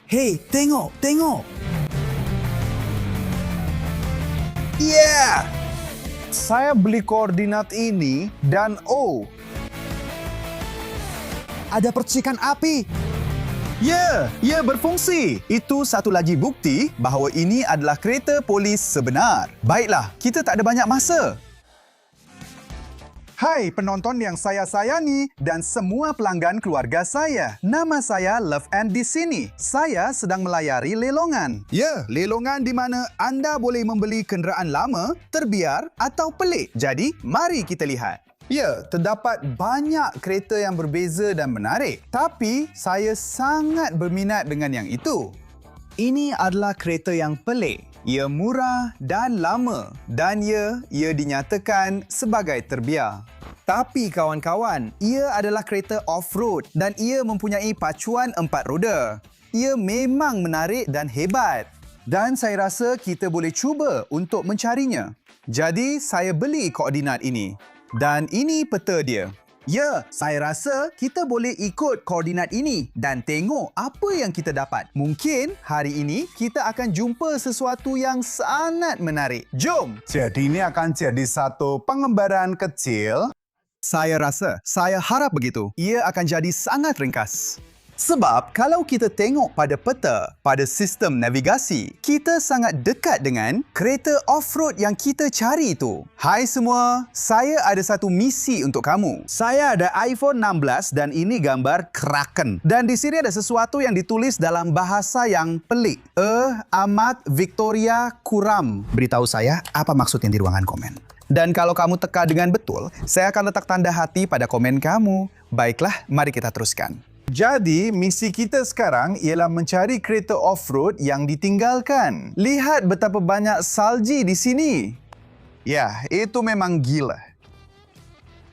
Hei, tengok, tengok. Yeah! Saya beli koordinat ini dan Ada percikan api. ya, berfungsi. Itu satu lagi bukti bahawa ini adalah kereta polis sebenar. Baiklah, kita tak ada banyak masa. Hai penonton yang saya sayangi dan semua pelanggan keluarga saya. Nama saya Love and di sini. Saya sedang melayari lelongan. Ya, lelongan di mana anda boleh membeli kenderaan lama, terbiar atau pelik. Jadi, mari kita lihat. Ya, terdapat banyak kereta yang berbeza dan menarik. Tapi, saya sangat berminat dengan yang itu. Ini adalah kereta yang pelik. Ia murah dan lama dan ia dinyatakan sebagai terbiar. Tapi kawan-kawan, ia adalah kereta off-road dan ia mempunyai pacuan 4 roda. Ia memang menarik dan hebat. Dan saya rasa kita boleh cuba untuk mencarinya. Jadi, saya beli koordinat ini. Dan ini peta dia. Ya, saya rasa kita boleh ikut koordinat ini dan tengok apa yang kita dapat. Mungkin hari ini kita akan jumpa sesuatu yang sangat menarik. Jom! Jadi ini akan jadi satu pengembaraan kecil. Saya harap begitu. Ia akan jadi sangat ringkas. Sebab kalau kita tengok pada peta, pada sistem navigasi, kita sangat dekat dengan kereta off-road yang kita cari itu. Hai semua, saya ada satu misi untuk kamu. Saya ada iPhone 16 dan ini gambar Kraken. Dan di sini ada sesuatu yang ditulis dalam bahasa yang pelik. Amat Victoria Kuram. Beritahu saya apa maksudnya di ruangan komen. Dan kalau kamu teka dengan betul, saya akan letak tanda hati pada komen kamu. Baiklah, mari kita teruskan. Jadi, misi kita sekarang ialah mencari kereta off-road yang ditinggalkan. Lihat betapa banyak salji di sini. Ya, itu memang gila.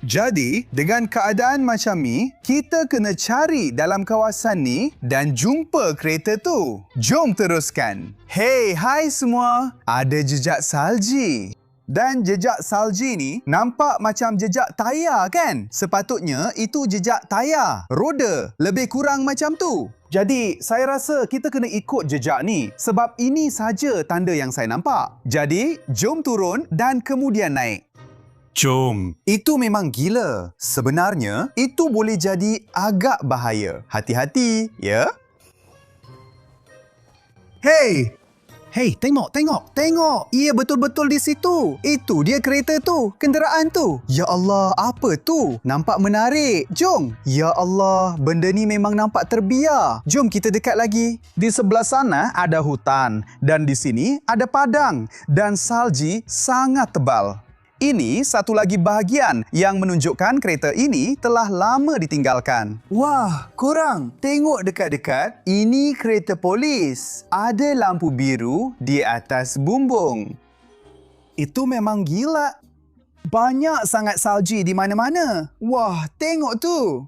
Jadi, dengan keadaan macam ni, kita kena cari dalam kawasan ni dan jumpa kereta tu. Jom teruskan. Hai semua. Ada jejak salji. Dan jejak salji ni nampak macam jejak tayar kan? Sepatutnya itu jejak tayar, roda, lebih kurang macam tu. Jadi, saya rasa kita kena ikut jejak ni sebab ini saja tanda yang saya nampak. Jadi, jom turun dan kemudian naik. Jom. Itu memang gila. Sebenarnya, itu boleh jadi agak bahaya. Hati-hati, ya? Hei, tengok. Ia betul-betul di situ. Itu dia kereta tu, kenderaan tu. Ya Allah, apa tu? Nampak menarik. Jom. Ya Allah, benda ni memang nampak terbiar. Jom kita dekat lagi. Di sebelah sana ada hutan dan di sini ada padang dan salji sangat tebal. Ini satu lagi bahagian yang menunjukkan kereta ini telah lama ditinggalkan. Wah, korang tengok dekat-dekat. Ini kereta polis. Ada lampu biru di atas bumbung. Itu memang gila. Banyak sangat salji di mana-mana. Wah, tengok tu.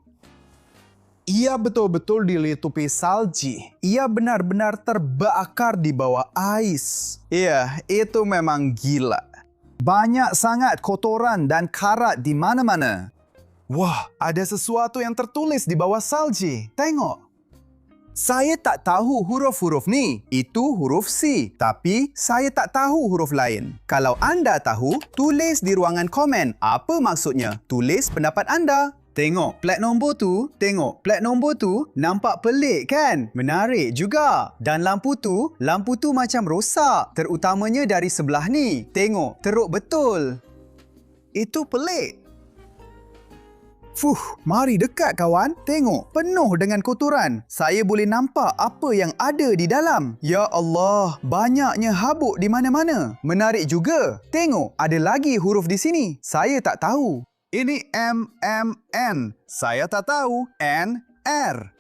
Ia betul-betul diliputi salji. Ia benar-benar terbakar di bawah ais. Ya, itu memang gila. Banyak sangat kotoran dan karat di mana-mana. Wah, ada sesuatu yang tertulis di bawah salji. Tengok. Saya tak tahu huruf-huruf ni. Itu huruf C. Tapi saya tak tahu huruf lain. Kalau anda tahu, tulis di ruangan komen. Apa maksudnya? Tulis pendapat anda. Tengok plat nombor tu. Nampak pelik kan? Menarik juga. Dan lampu tu macam rosak. Terutamanya dari sebelah ni. Tengok, teruk betul. Itu pelik. Mari dekat kawan. Tengok, penuh dengan kotoran. Saya boleh nampak apa yang ada di dalam. Ya Allah, banyaknya habuk di mana-mana. Menarik juga. Tengok, ada lagi huruf di sini. Saya tak tahu. Ini M, N. Saya tak tahu. N, R.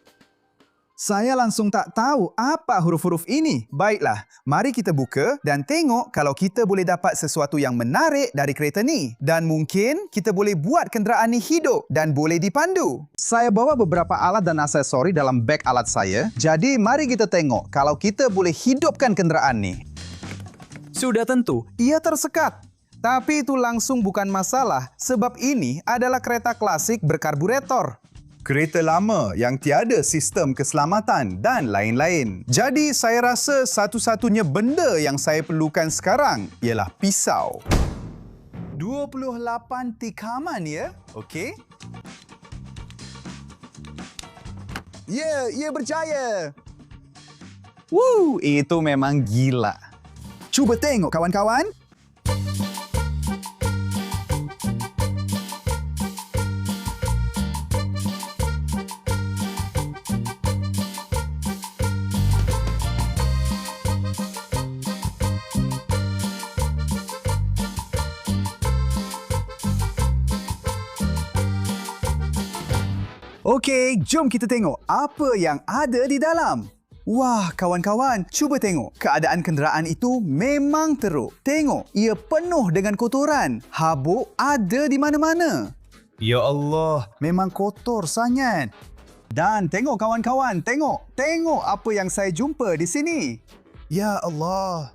Saya langsung tak tahu apa huruf-huruf ini. Baiklah, mari kita buka dan tengok kalau kita boleh dapat sesuatu yang menarik dari kereta ni. Dan mungkin kita boleh buat kenderaan ni hidup dan boleh dipandu. Saya bawa beberapa alat dan aksesori dalam beg alat saya. Jadi mari kita tengok kalau kita boleh hidupkan kenderaan ni. Sudah tentu, ia tersekat. Tapi itu langsung bukan masalah sebab ini adalah kereta klasik berkarburator. kereta lama yang tiada sistem keselamatan dan lain-lain. Jadi saya rasa satu-satunya benda yang saya perlukan sekarang ialah pisau. 28 tikaman ya? Okey. Ya, ia berjaya. Itu memang gila. Cuba tengok kawan-kawan. Okey, jom kita tengok apa yang ada di dalam. Wah, kawan-kawan, cuba tengok. Keadaan kenderaan itu memang teruk. Tengok, ia penuh dengan kotoran. Habuk ada di mana-mana. Ya Allah, memang kotor sangat. Dan tengok kawan-kawan, tengok. Tengok apa yang saya jumpa di sini. Ya Allah.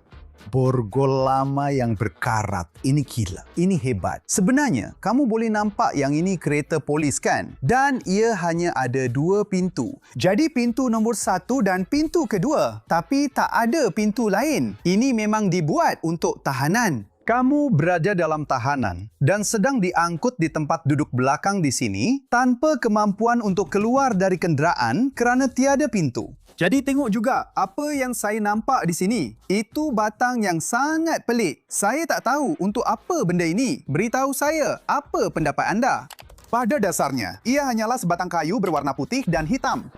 Borgol lama yang berkarat. Ini gila. Ini hebat. Sebenarnya, kamu boleh nampak yang ini kereta polis kan? Dan ia hanya ada 2 pintu. Jadi pintu nombor 1 dan pintu kedua. Tapi tak ada pintu lain. Ini memang dibuat untuk tahanan. Kamu berada dalam tahanan dan sedang diangkut di tempat duduk belakang di sini tanpa kemampuan untuk keluar dari kenderaan kerana tiada pintu. Jadi tengok juga apa yang saya nampak di sini. Itu batang yang sangat pelik. Saya tak tahu untuk apa benda ini. Beritahu saya, apa pendapat anda? Pada dasarnya, ia hanyalah sebatang kayu berwarna putih dan hitam.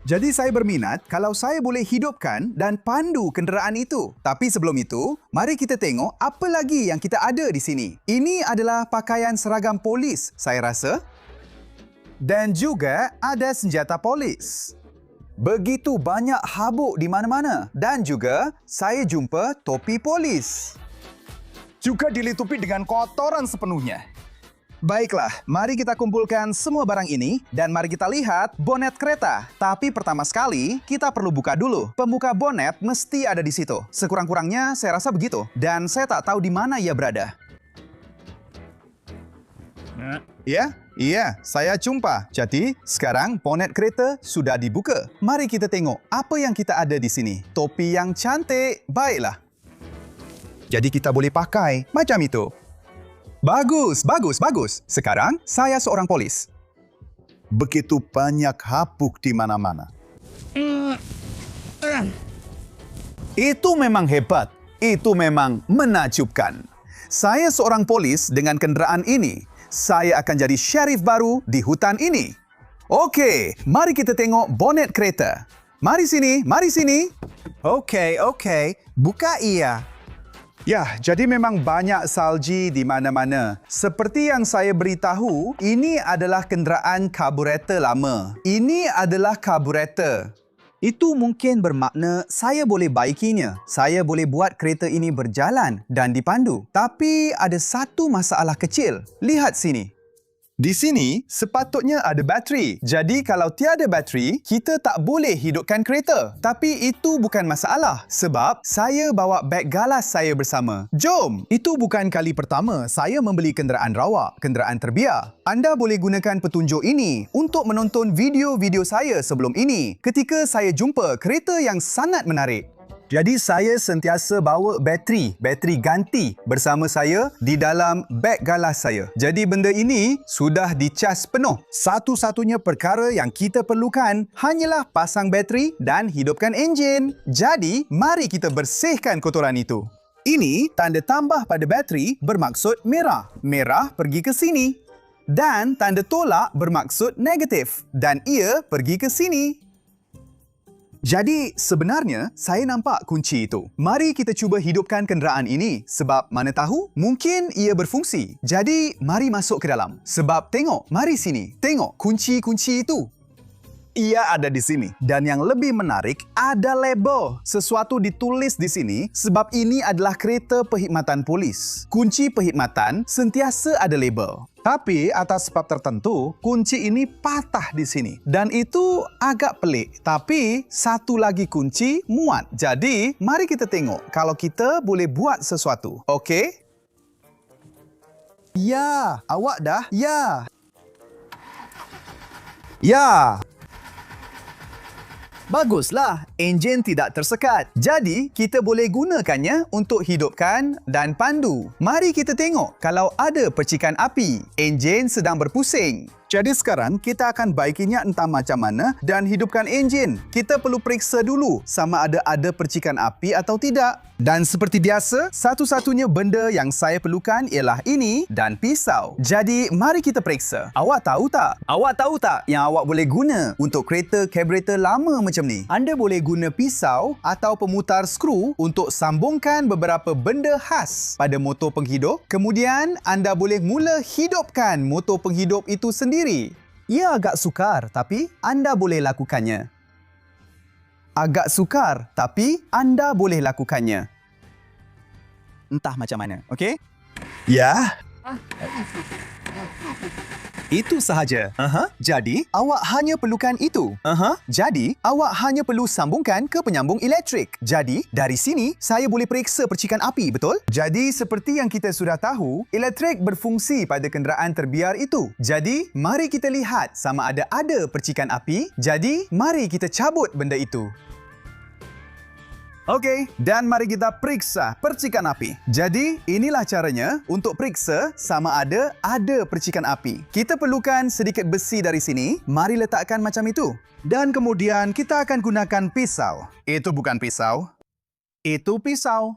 Jadi saya berminat kalau saya boleh hidupkan dan pandu kenderaan itu. Tapi sebelum itu, mari kita tengok apa lagi yang kita ada di sini. Ini adalah pakaian seragam polis, saya rasa. Dan juga ada senjata polis. Begitu banyak habuk di mana-mana. Dan juga saya jumpa topi polis. Juga dilitupi dengan kotoran sepenuhnya. Baiklah, mari kita kumpulkan semua barang ini dan mari kita lihat bonet kereta. Tapi pertama sekali, kita perlu buka dulu. Pembuka bonet mesti ada di situ. Sekurang-kurangnya saya rasa begitu. Dan saya tak tahu di mana ia berada. Iya, saya jumpa. Jadi, sekarang bonet kereta sudah dibuka. Mari kita tengok apa yang kita ada di sini. Topi yang cantik. Baiklah. Jadi kita boleh pakai macam itu. Bagus. Sekarang, saya seorang polis. Begitu banyak habuk di mana-mana. Itu memang hebat. Itu memang menakjubkan. Saya seorang polis dengan kenderaan ini. Saya akan jadi sheriff baru di hutan ini. Okey, mari kita tengok bonet kereta. Mari sini. Okey. Buka ia. Ya, jadi memang banyak salji di mana-mana. Seperti yang saya beritahu, ini adalah kenderaan karburator lama. Ini adalah karburator. Itu mungkin bermakna saya boleh baikinya. Saya boleh buat kereta ini berjalan dan dipandu. Tapi ada satu masalah kecil. Lihat sini. Di sini, sepatutnya ada bateri. Jadi kalau tiada bateri, kita tak boleh hidupkan kereta. Tapi itu bukan masalah sebab saya bawa beg galas saya bersama. Jom! Itu bukan kali pertama saya membeli kenderaan rawak, kenderaan terbiar. Anda boleh gunakan petunjuk ini untuk menonton video-video saya sebelum ini ketika saya jumpa kereta yang sangat menarik. Jadi saya sentiasa bawa bateri ganti bersama saya di dalam beg galas saya. Jadi benda ini sudah dicas penuh. Satu-satunya perkara yang kita perlukan hanyalah pasang bateri dan hidupkan enjin. Jadi mari kita bersihkan kotoran itu. Ini tanda tambah pada bateri bermaksud merah. Merah pergi ke sini. Dan tanda tolak bermaksud negatif. Dan ia pergi ke sini. Jadi, sebenarnya saya nampak kunci itu. Mari kita cuba hidupkan kenderaan ini sebab mana tahu mungkin ia berfungsi. Jadi, mari masuk ke dalam. Sebab tengok, mari sini. Tengok kunci-kunci itu. Ia ada di sini. Dan yang lebih menarik, ada label. Sesuatu ditulis di sini sebab ini adalah kereta perkhidmatan polis. Kunci perkhidmatan sentiasa ada label. Tapi atas sebab tertentu, kunci ini patah di sini. Dan itu agak pelik. Tapi satu lagi kunci muat. Jadi, mari kita tengok kalau kita boleh buat sesuatu. Okey? Ya, awak dah? Ya. Ya. Baguslah, enjin tidak tersekat. Jadi, kita boleh gunakannya untuk hidupkan dan pandu. Mari kita tengok kalau ada percikan api. Enjin sedang berpusing. Jadi sekarang kita akan baikinya entah macam mana dan hidupkan enjin. Kita perlu periksa dulu sama ada percikan api atau tidak. Dan seperti biasa, satu-satunya benda yang saya perlukan ialah ini dan pisau. Jadi, mari kita periksa. Awak tahu tak? Awak tahu tak yang awak boleh guna untuk kereta karburator lama macam ni? Anda boleh guna pisau atau pemutar skru untuk sambungkan beberapa benda khas pada motor penghidup. Kemudian, anda boleh mula hidupkan motor penghidup itu sendiri. Ia agak sukar, tapi anda boleh lakukannya. Agak sukar, tapi anda boleh lakukannya. Entah macam mana, okey? Ya. Itu sahaja. Jadi, awak hanya perlukan itu. Jadi, awak hanya perlu sambungkan ke penyambung elektrik. Jadi, dari sini, saya boleh periksa percikan api, betul? Jadi, seperti yang kita sudah tahu, elektrik berfungsi pada kenderaan terbiar itu. Jadi, mari kita lihat sama ada percikan api. Jadi, mari kita cabut benda itu. Okey, dan mari kita periksa percikan api. Jadi, inilah caranya untuk periksa sama ada percikan api. Kita perlukan sedikit besi dari sini. Mari letakkan macam itu. Dan kemudian kita akan gunakan pisau. Itu bukan pisau. Itu pisau.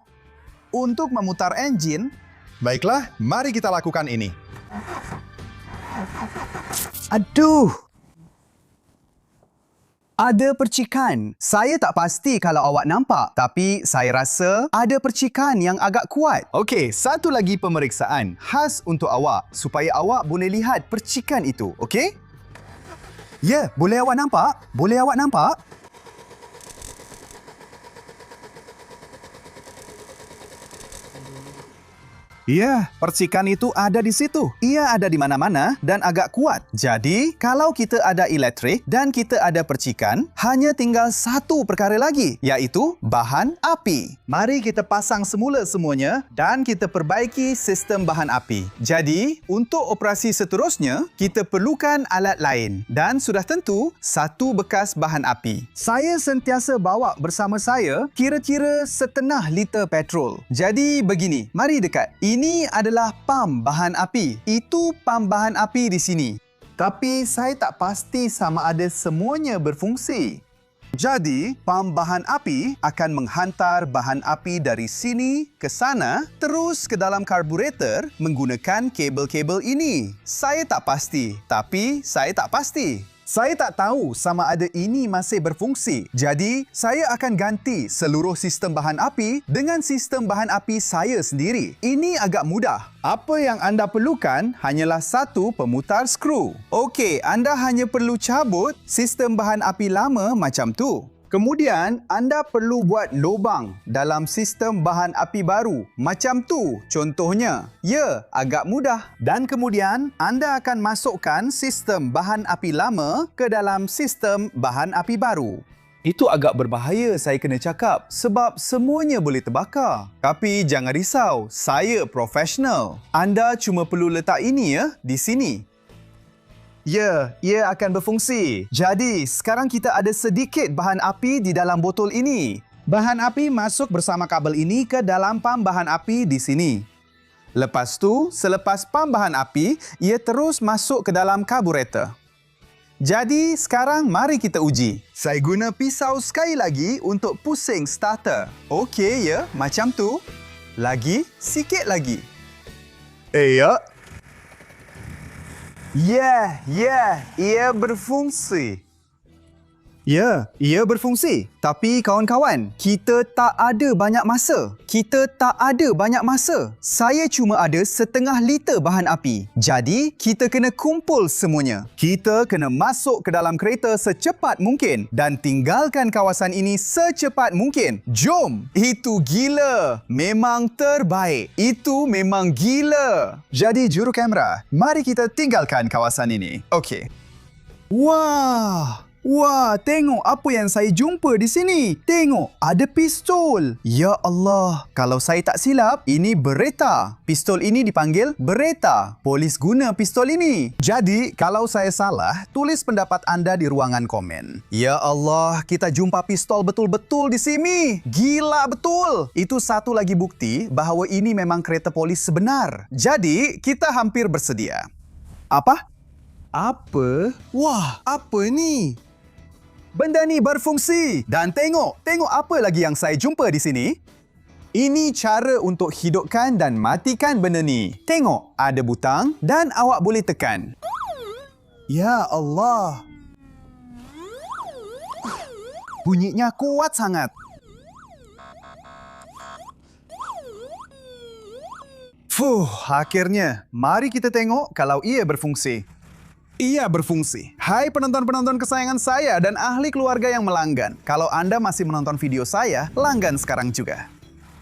Untuk memutar enjin. Baiklah, mari kita lakukan ini. Aduh! Ada percikan. Saya tak pasti kalau awak nampak, tapi saya rasa ada percikan yang agak kuat. Okey, satu lagi pemeriksaan khas untuk awak supaya awak boleh lihat percikan itu, okey? Ya, boleh awak nampak? Boleh awak nampak? Ya, percikan itu ada di situ. Ia ada di mana-mana dan agak kuat. Jadi, kalau kita ada elektrik dan kita ada percikan, hanya tinggal satu perkara lagi, iaitu bahan api. Mari kita pasang semula semuanya dan kita perbaiki sistem bahan api. Jadi, untuk operasi seterusnya, kita perlukan alat lain dan sudah tentu satu bekas bahan api. Saya sentiasa bawa bersama saya kira-kira 1/2 liter petrol. Jadi, begini, mari dekat. Ini adalah pam bahan api. Itu pam bahan api di sini. Tapi saya tak pasti sama ada semuanya berfungsi. Jadi, pam bahan api akan menghantar bahan api dari sini ke sana terus ke dalam karburator menggunakan kabel-kabel ini. Saya tak pasti, tapi saya tak pasti. Saya tak tahu sama ada ini masih berfungsi. Jadi, saya akan ganti seluruh sistem bahan api dengan sistem bahan api saya sendiri. Ini agak mudah. Apa yang anda perlukan hanyalah satu pemutar skru. Okey, anda hanya perlu cabut sistem bahan api lama macam tu. Kemudian, anda perlu buat lubang dalam sistem bahan api baru. Macam tu contohnya. Ya, agak mudah. Dan kemudian, anda akan masukkan sistem bahan api lama ke dalam sistem bahan api baru. Itu agak berbahaya saya kena cakap sebab semuanya boleh terbakar. Tapi jangan risau, saya profesional. Anda cuma perlu letak ini di sini. Ya, ia akan berfungsi. Jadi, sekarang kita ada sedikit bahan api di dalam botol ini. Bahan api masuk bersama kabel ini ke dalam pam bahan api di sini. Lepas tu, selepas pam bahan api, ia terus masuk ke dalam karburator. Jadi, sekarang mari kita uji. Saya guna pisau sekali lagi untuk pusing starter. Okey ya, macam tu. Lagi, sikit lagi. Ya. Ia berfungsi. Ya, ia berfungsi. Tapi kawan-kawan, kita tak ada banyak masa. Saya cuma ada 1/2 liter bahan api. Jadi, kita kena kumpul semuanya. Kita kena masuk ke dalam kereta secepat mungkin dan tinggalkan kawasan ini secepat mungkin. Jom! Itu gila. Memang terbaik. Itu memang gila. Jadi, juru kamera, mari kita tinggalkan kawasan ini. Okey. Wah! Wah, tengok apa yang saya jumpa di sini. Tengok, ada pistol. Ya Allah, kalau saya tak silap, ini Beretta. Pistol ini dipanggil Beretta. Polis guna pistol ini. Jadi, kalau saya salah, tulis pendapat anda di ruangan komen. Ya Allah, kita jumpa pistol betul-betul di sini. Gila betul. Itu satu lagi bukti bahawa ini memang kereta polis sebenar. Jadi, kita hampir bersedia. Apa? Apa? Wah, apa ni? Benda ni berfungsi. Dan tengok apa lagi yang saya jumpa di sini. Ini cara untuk hidupkan dan matikan benda ni. Tengok, ada butang dan awak boleh tekan. Ya Allah. Bunyinya kuat sangat. Akhirnya. Mari kita tengok kalau ia berfungsi. Ia berfungsi. Hai penonton-penonton kesayangan saya dan ahli keluarga yang melanggan. Kalau anda masih menonton video saya, langgan sekarang juga.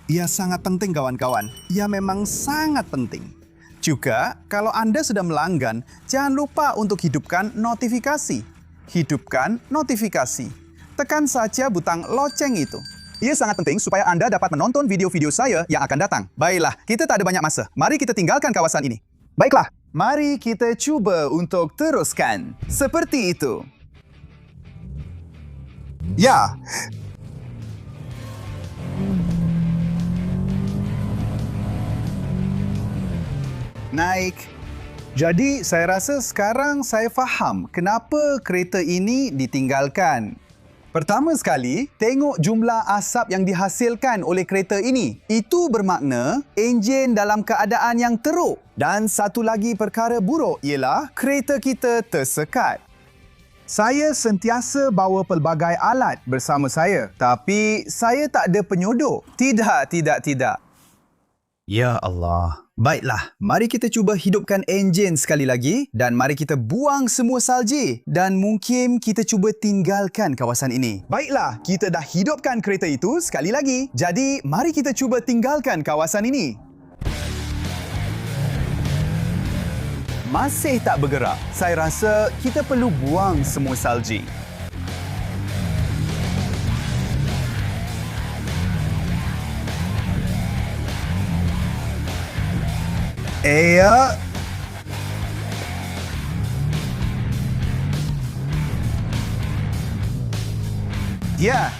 Ia sangat penting kawan-kawan. Ia memang sangat penting. Juga, kalau anda sudah melanggan, jangan lupa untuk hidupkan notifikasi. Hidupkan notifikasi. Tekan saja butang loceng itu. Ia sangat penting supaya anda dapat menonton video-video saya yang akan datang. Baiklah, kita tak ada banyak masa. Mari kita tinggalkan kawasan ini. Baiklah, mari kita cuba untuk teruskan. Seperti itu. Ya, naik. Jadi, saya rasa sekarang saya faham kenapa kereta ini ditinggalkan. Pertama sekali, tengok jumlah asap yang dihasilkan oleh kereta ini. Itu bermakna enjin dalam keadaan yang teruk. Dan satu lagi perkara buruk ialah kereta kita tersekat. Saya sentiasa bawa pelbagai alat bersama saya. Tapi saya tak ada penyodok. Tidak. Ya Allah. Baiklah, mari kita cuba hidupkan enjin sekali lagi dan mari kita buang semua salji dan mungkin kita cuba tinggalkan kawasan ini. Baiklah, kita dah hidupkan kereta itu sekali lagi. Jadi, mari kita cuba tinggalkan kawasan ini. Masih tak bergerak. Saya rasa kita perlu buang semua salji. Ya,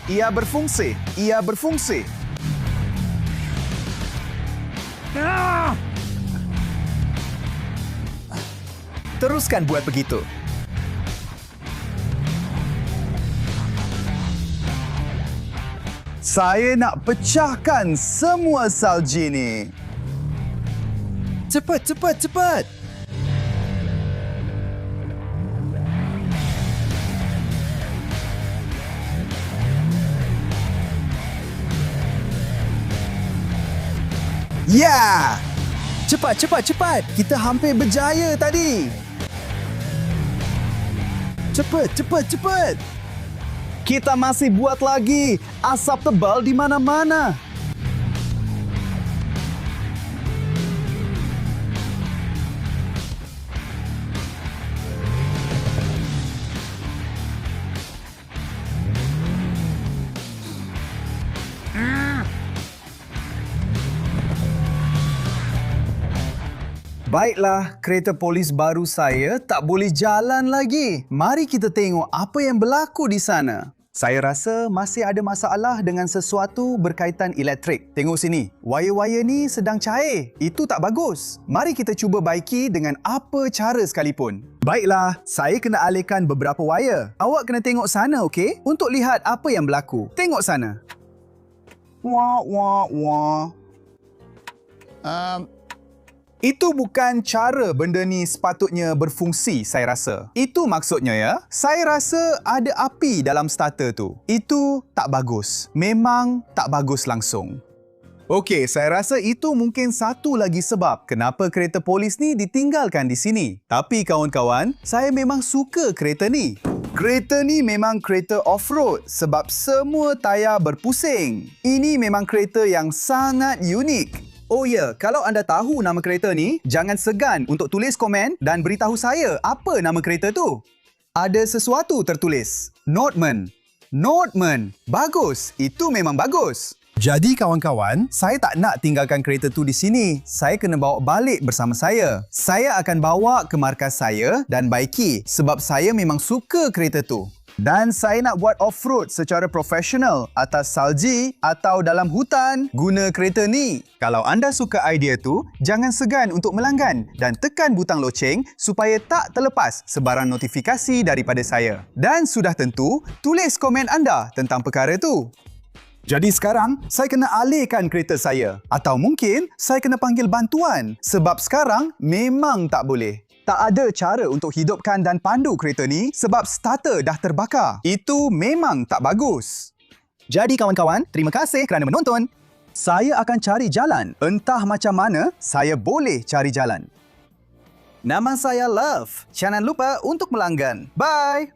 ia berfungsi. Teruskan buat begitu. Saya nak pecahkan semua salji ni. Cepat. Ya! Cepat. Kita hampir berjaya tadi. Cepat. Kita masih buat lagi. Asap tebal di mana-mana. Baiklah, kereta polis baru saya tak boleh jalan lagi. Mari kita tengok apa yang berlaku di sana. Saya rasa masih ada masalah dengan sesuatu berkaitan elektrik. Tengok sini, wire-wire ni sedang cair. Itu tak bagus. Mari kita cuba baiki dengan apa cara sekalipun. Baiklah, saya kena alihkan beberapa wire. Awak kena tengok sana, okey? Untuk lihat apa yang berlaku. Tengok sana. Wah. Itu bukan cara benda ni sepatutnya berfungsi, saya rasa. Itu maksudnya ya. Saya rasa ada api dalam starter tu. Itu tak bagus. Memang tak bagus langsung. Okey, saya rasa itu mungkin satu lagi sebab kenapa kereta polis ni ditinggalkan di sini. Tapi kawan-kawan, saya memang suka kereta ni. Kereta ni memang kereta off-road sebab semua tayar berpusing. Ini memang kereta yang sangat unik. Oh ya, kalau anda tahu nama kereta ni, jangan segan untuk tulis komen dan beritahu saya apa nama kereta tu. Ada sesuatu tertulis. Noteman. Noteman. Bagus. Itu memang bagus. Jadi kawan-kawan, Saya tak nak tinggalkan kereta tu di sini. Saya kena bawa balik bersama saya. Saya akan bawa ke markas saya dan baiki sebab saya memang suka kereta tu. Dan saya nak buat off-road secara profesional atas salji atau dalam hutan guna kereta ni. Kalau anda suka idea tu, jangan segan untuk melanggan dan tekan butang loceng supaya tak terlepas sebarang notifikasi daripada saya. Dan sudah tentu, tulis komen anda tentang perkara tu. Jadi sekarang, saya kena alihkan kereta saya. Atau mungkin, saya kena panggil bantuan. Sebab sekarang, memang tak boleh. Tak ada cara untuk hidupkan dan pandu kereta ni sebab starter dah terbakar. Itu memang tak bagus. Jadi kawan-kawan, terima kasih kerana menonton. Saya akan cari jalan. Entah macam mana, saya boleh cari jalan. Nama saya Love. Jangan lupa untuk melanggan. Bye!